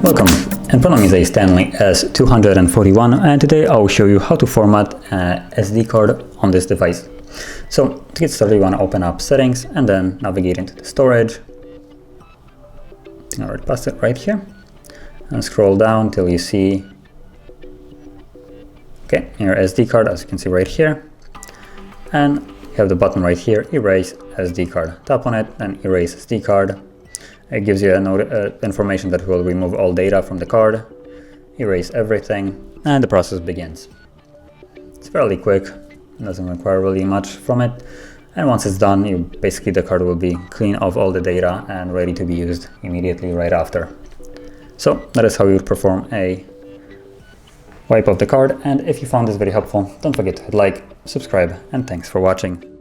Welcome, in front of me is a Stanley S241 and today I'll show you how to format an SD card on this device. So to get started, you want to open up settings and then navigate into the storage. I already passed it right here. And scroll down till you see your SD card, as you can see right here. And you have the button right here, erase SD card. Tap on it and erase SD card. It gives you information that will remove all data from the card, erase everything, and the process begins. It's fairly quick, it doesn't require really much from it. And once it's done, the card will be clean of all the data and ready to be used immediately right after. So that is how you perform a wipe of the card. And if you found this very helpful, don't forget to hit like, subscribe, and thanks for watching.